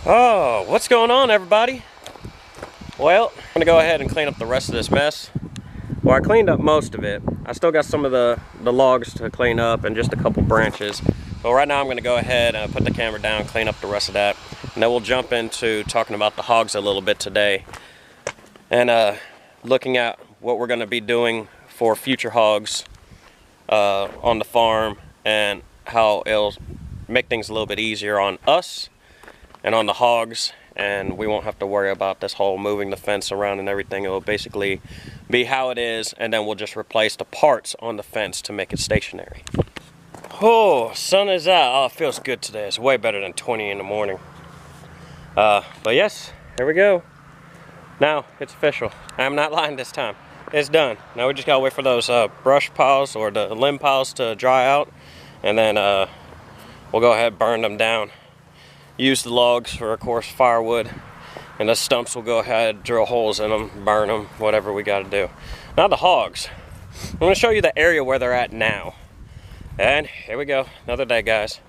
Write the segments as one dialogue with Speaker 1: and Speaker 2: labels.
Speaker 1: Oh, what's going on, everybody? Well, I'm gonna go ahead and clean up the rest of this mess. Well, I cleaned up most of it. I still got some of the logs to clean up and just a couple branches. So right now I'm gonna go ahead and put the camera down, clean up the rest of that, and then we'll jump into talking about the hogs a little bit today, and looking at what we're gonna be doing for future hogs on the farm, and how it'll make things a little bit easier on us and on the hogs, and we won't have to worry about this whole moving the fence around and everything. It will basically be how it is, and then we'll just replace the parts on the fence to make it stationary. Oh, sun is out. Oh, it feels good today. It's way better than 20 in the morning. But yes, here we go. Now it's official. I'm not lying this time. It's done. Now we just gotta wait for those brush piles or the limb piles to dry out, and then we'll go ahead and burn them down. Use the logs for, of course, firewood, and the stumps will go ahead, drill holes in them, burn them, whatever we got to do. Now the hogs. I'm going to show you the area where they're at now. And here we go, another day, guys.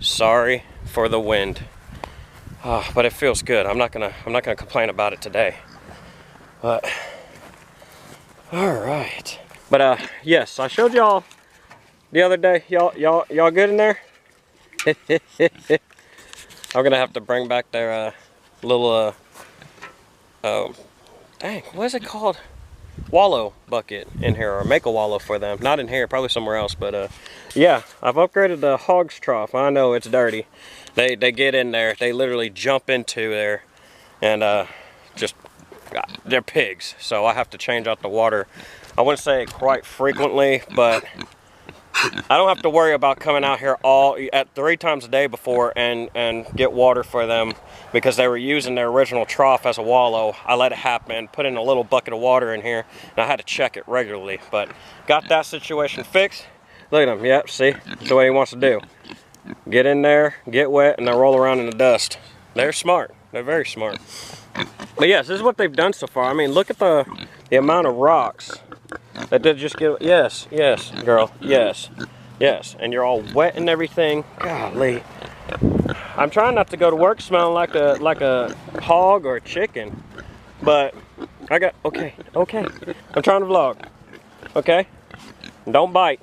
Speaker 1: Sorry for the wind, but it feels good. I'm not gonna complain about it today. But all right. But yes, I showed y'all the other day. Y'all good in there? I'm gonna have to bring back their little dang, what is it called? Wallow bucket in here, or make a wallow for them. Not in here, probably somewhere else. But yeah, I've upgraded the hog's trough. I know it's dirty. They get in there. They literally jump into there, and just they're pigs. So I have to change out the water. I wouldn't say quite frequently, but I don't have to worry about coming out here at 3 times a day before and get water for them, because they were using their original trough as a wallow. I let it happen, put in a little bucket of water in here, and I had to check it regularly. But got that situation fixed. Look at them. Yep, see? That's the way he wants to do. Get in there, get wet, and then roll around in the dust. They're smart. They're very smart. But yes, this is what they've done so far. I mean, look at the amount of rocks that did just get. Yes, girl, yes, and you're all wet and everything. Golly, I'm trying not to go to work smelling like a hog or a chicken, but I got okay. I'm trying to vlog. Okay, don't bite.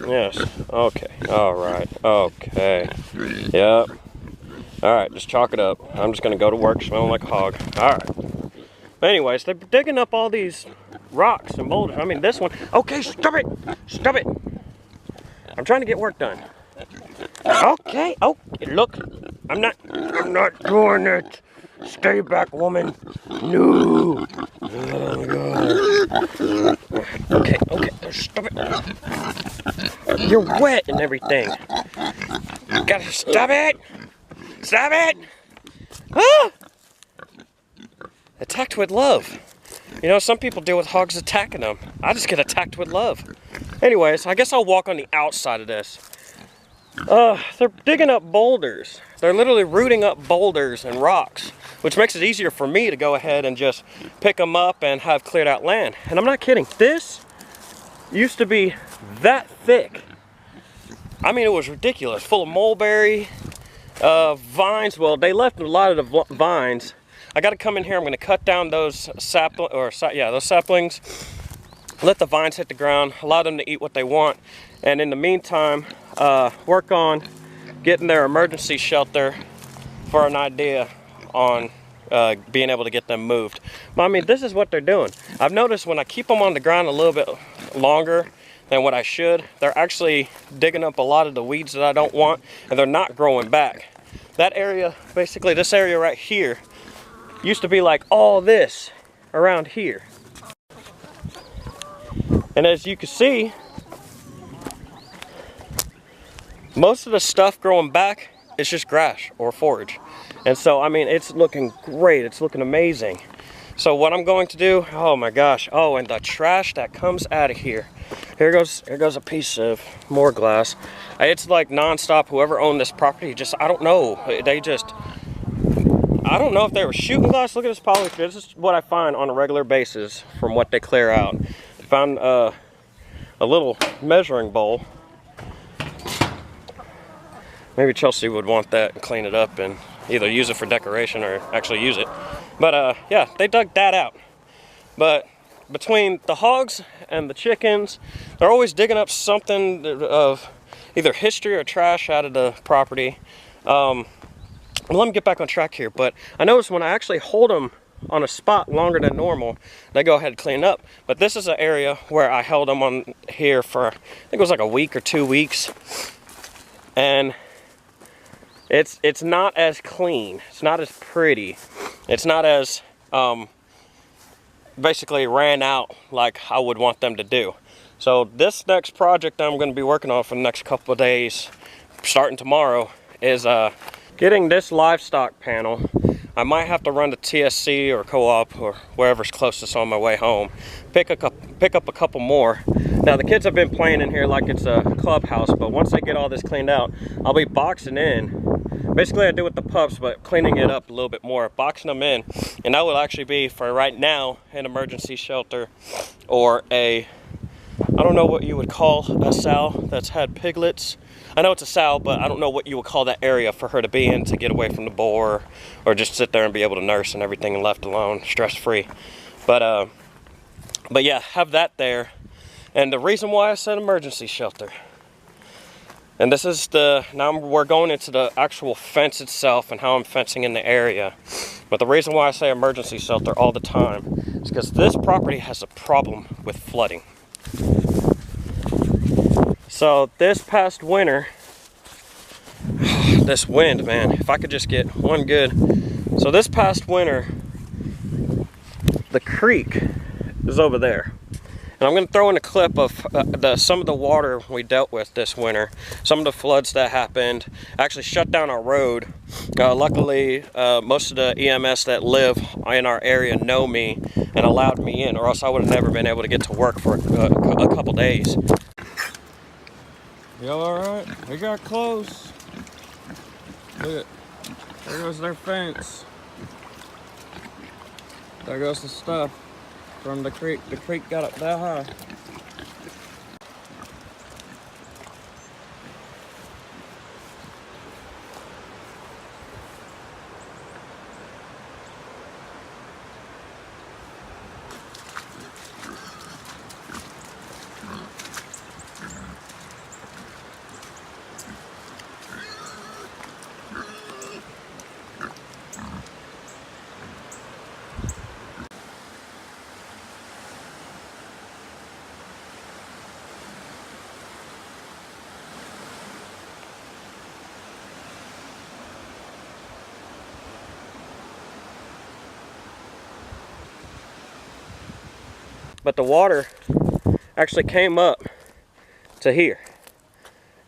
Speaker 1: Yes. Okay. All right. Okay. Yep. All right. Just chalk it up. I'm just gonna go to work smelling like a hog. All right. Anyways, they're digging up all these rocks and boulders. I mean, this one. Okay, stop it. I'm trying to get work done. Okay. Oh, look. I'm not doing it. Stay back, woman. No. Oh, God. Okay. Stop it. You're wet and everything. You gotta stop it. Ah! Attacked with love. You know, some people deal with hogs attacking them. I just get attacked with love. Anyways, I guess I'll walk on the outside of this. They're digging up boulders. They're literally rooting up boulders and rocks, which makes it easier for me to go ahead and just pick them up and have cleared out land. And I'm not kidding. This used to be that thick. I mean, it was ridiculous. Full of mulberry, vines. Well, they left a lot of the vines. I got to come in here. I'm going to cut down those those saplings. Let the vines hit the ground. Allow them to eat what they want. And in the meantime, work on getting their emergency shelter for an idea on being able to get them moved. But I mean, this is what they're doing. I've noticed when I keep them on the ground a little bit longer than what I should, they're actually digging up a lot of the weeds that I don't want, and they're not growing back. That area, basically this area right here, used to be like all this around here. And as you can see, most of the stuff growing back is just grass or forage. And so, I mean, it's looking great. It's looking amazing. So what I'm going to do, oh my gosh. Oh, and the trash that comes out of here. Here goes a piece of more glass. It's like nonstop. Whoever owned this property, I don't know. I don't know if they were shooting glass. Look at this polyfish. This is what I find on a regular basis from what they clear out. Found a little measuring bowl Maybe Chelsea would want that and clean it up and either use it for decoration or actually use it. But yeah, they dug that out. But between the hogs and the chickens, they're always digging up something of either history or trash out of the property. Let me get back on track here. But I noticed when I actually hold them on a spot longer than normal, they go ahead and clean up. But this is an area where I held them on here for, I think it was like a week or 2 weeks. And it's not as clean. It's not as pretty. It's not as basically ran out like I would want them to do. So this next project I'm going to be working on for the next couple of days, starting tomorrow, is getting this livestock panel. I might have to run to TSC or Co-op or wherever's closest on my way home. Pick up a couple more. Now the kids have been playing in here like it's a clubhouse, but once I get all this cleaned out, I'll be boxing in. Basically I do with the pups, but cleaning it up a little bit more, boxing them in. And that will actually be, for right now, an emergency shelter or a, I don't know what you would call a sow that's had piglets. I know it's a sow, but I don't know what you would call that area for her to be in to get away from the boar or just sit there and be able to nurse and everything and left alone, stress-free. But yeah, have that there. And the reason why I said emergency shelter, and this is now we're going into the actual fence itself and how I'm fencing in the area. But the reason why I say emergency shelter all the time is because this property has a problem with flooding. So this past winter, this wind, man, if I could just get one good. So this past winter, the creek is over there. And I'm going to throw in a clip of some of the water we dealt with this winter. Some of the floods that happened actually shut down our road. Luckily, most of the EMS that live in our area know me and allowed me in, or else I would have never been able to get to work for a couple days. Y'all alright? We got close. Look, there goes their fence. There goes the stuff from the creek. The creek got up that high. But the water actually came up to here.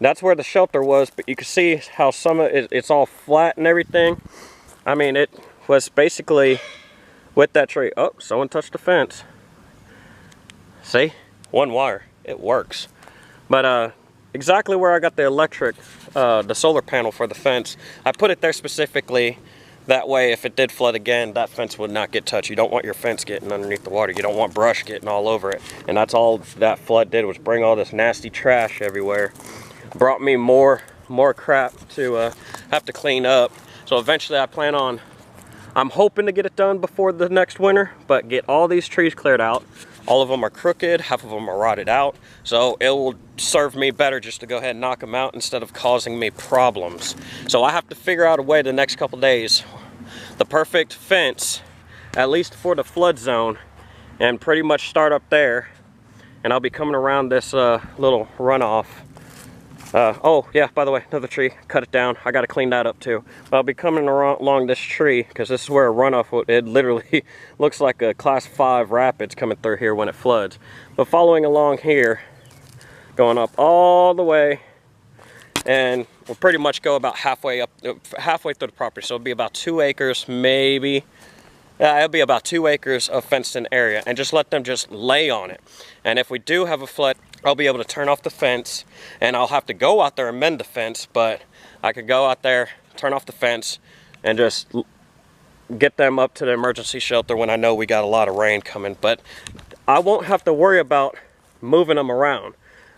Speaker 1: That's where the shelter was, but you can see how some of it's all flat and everything. I mean, it was basically with that tree. Oh, someone touched the fence. See? One wire. It works. But exactly where I got the electric, the solar panel for the fence, I put it there specifically. That way, if it did flood again, that fence would not get touched. You don't want your fence getting underneath the water. You don't want brush getting all over it. And that's all that flood did, was bring all this nasty trash everywhere. Brought me more crap to have to clean up. So eventually I plan on, I'm hoping to get it done before the next winter, but get all these trees cleared out. All of them are crooked, half of them are rotted out. So it will serve me better just to go ahead and knock them out instead of causing me problems. So I have to figure out a way the next couple days, the perfect fence, at least for the flood zone, and pretty much start up there. And I'll be coming around this little runoff. Oh yeah, by the way, another tree, cut it down. I gotta clean that up too. But I'll be coming along this tree because this is where a runoff, it literally looks like a class 5 rapids coming through here when it floods. But following along here, going up all the way, and we'll pretty much go about halfway through the property. So it'll be about 2 acres, maybe. Yeah, it'll be about 2 acres of fenced-in area, and just let them just lay on it. And if we do have a flood, I'll be able to turn off the fence, and I'll have to go out there and mend the fence, but I could go out there, turn off the fence, and just get them up to the emergency shelter when I know we got a lot of rain coming. But I won't have to worry about moving them around.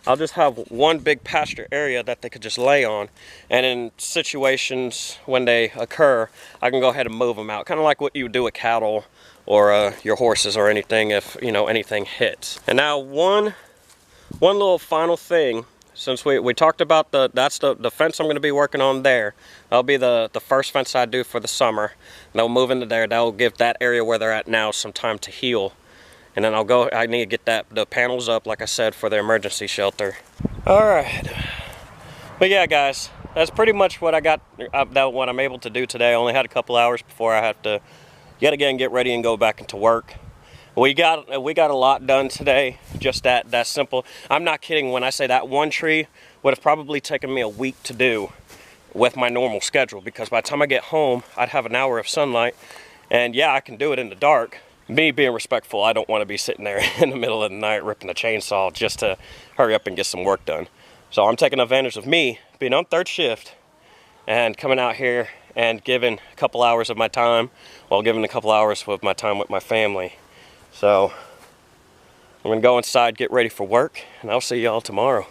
Speaker 1: I'll just have one big pasture area that they could just lay on. And in situations when they occur, I can go ahead and move them out. Kind of like what you would do with cattle or your horses or anything if, you know, anything hits. And now one little final thing. Since we talked about that's the fence I'm going to be working on there. That'll be the first fence I do for the summer. And I'll move into there. That'll give that area where they're at now some time to heal. And then I need to get the panels up, like I said, for the emergency shelter. All right. But yeah, guys, that's pretty much what I got, what I'm able to do today. I only had a couple hours before I have to yet again get ready and go back into work. We got a lot done today, just that simple. I'm not kidding when I say that one tree would have probably taken me a week to do with my normal schedule, because by the time I get home, I'd have an hour of sunlight. And yeah, I can do it in the dark. Me being respectful, I don't want to be sitting there in the middle of the night ripping a chainsaw just to hurry up and get some work done. So I'm taking advantage of me being on third shift and coming out here and giving a couple hours of my time, while giving a couple hours of my time with my family. So I'm gonna go inside, get ready for work, and I'll see y'all tomorrow.